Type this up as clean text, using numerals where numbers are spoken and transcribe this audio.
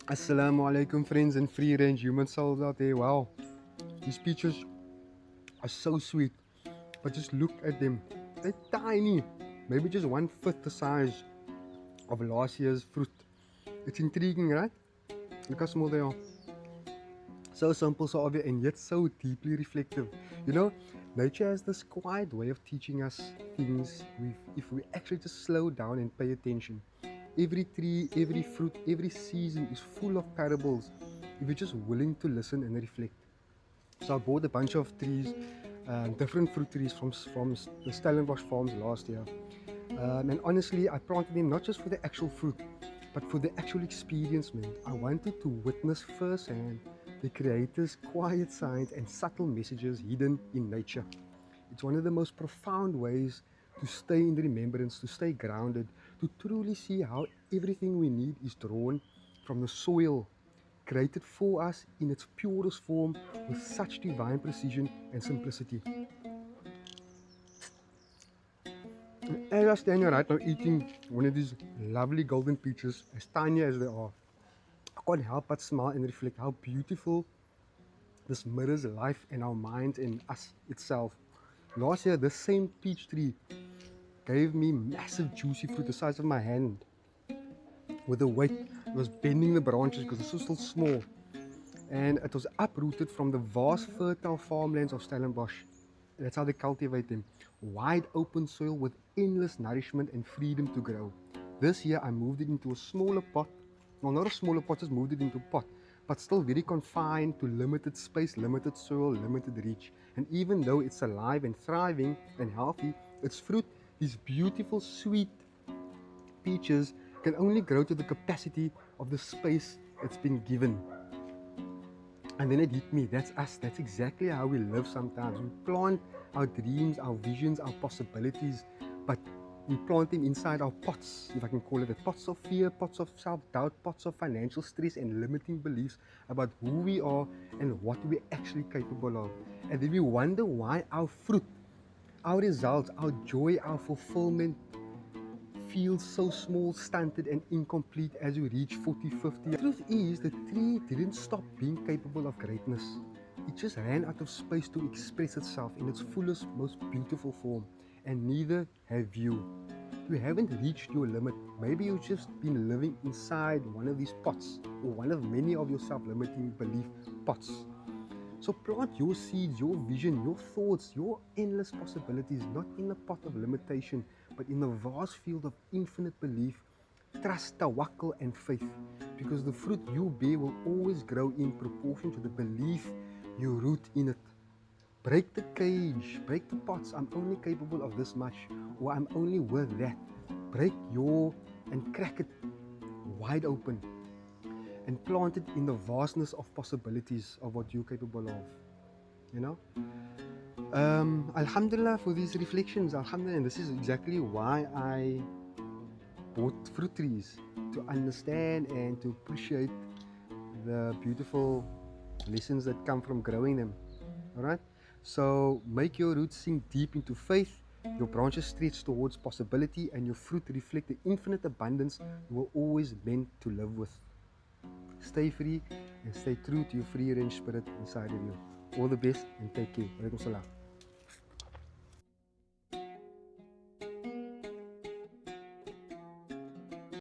Assalamu alaikum, friends and free range human souls out there. Wow, these peaches are so sweet, but just look at them. They're tiny, maybe just 1/5 the size of last year's fruit. It's intriguing, right? Look how small they are. So simple, so obvious, and yet so deeply reflective. You know, nature has this quiet way of teaching us things if we actually just slow down and pay attention. Every tree, every fruit, every season is full of parables if you're just willing to listen and reflect. So I bought a bunch of trees, different fruit trees from the Stellenbosch farms last year. And honestly, I planted them not just for the actual fruit, but for the actual experience, man. I wanted to witness firsthand the Creator's quiet signs and subtle messages hidden in nature. It's one of the most profound ways to stay in remembrance, to stay grounded, to truly see how everything we need is drawn from the soil, created for us in its purest form with such divine precision and simplicity. As I stand here right now eating one of these lovely golden peaches, as tiny as they are, I can't help but smile and reflect how beautiful this mirrors life and our minds and us itself. Last year, the same peach tree gave me massive juicy fruit the size of my hand. With the weight, it was bending the branches because it's still small. And it was uprooted from the vast fertile farmlands of Stellenbosch. That's how they cultivate them. Wide open soil with endless nourishment and freedom to grow. This year I moved it into a smaller pot. Well, not a smaller pot, just moved it into a pot. But still very confined to limited space, limited soil, limited reach. And even though it's alive and thriving and healthy, its fruit, these beautiful sweet peaches, can only grow to the capacity of the space it's been given. And then it hit me, that's us, that's exactly how we live sometimes. We plant our dreams, our visions, our possibilities, but we plant them inside our pots, if I can call it that. Pots of fear, pots of self-doubt, pots of financial stress and limiting beliefs about who we are and what we're actually capable of. And then we wonder why our fruit, our results, our joy, our fulfillment feels so small, stunted and incomplete as we reach 40, 50. The truth is, the tree didn't stop being capable of greatness. It just ran out of space to express itself in its fullest, most beautiful form. And neither have you. You haven't reached your limit. Maybe you've just been living inside one of these pots, or one of many of your self-limiting belief pots. So plant your seeds, your vision, your thoughts, your endless possibilities, not in a pot of limitation, but in the vast field of infinite belief, trust, tawakkul, and faith. Because the fruit you bear will always grow in proportion to the belief you root in it. Break the cage, break the pots. I'm only capable of this much, or I'm only worth that. Break and crack it wide open and plant it in the vastness of possibilities of what you're capable of. You know? Alhamdulillah for these reflections. Alhamdulillah, and this is exactly why I bought fruit trees, to understand and to appreciate the beautiful lessons that come from growing them. Alright? So make your roots sink deep into faith, your branches stretch towards possibility, and your fruit reflect the infinite abundance you were always meant to live with. Stay free and stay true to your free range spirit inside of you. All the best and take care. Walaikum salam.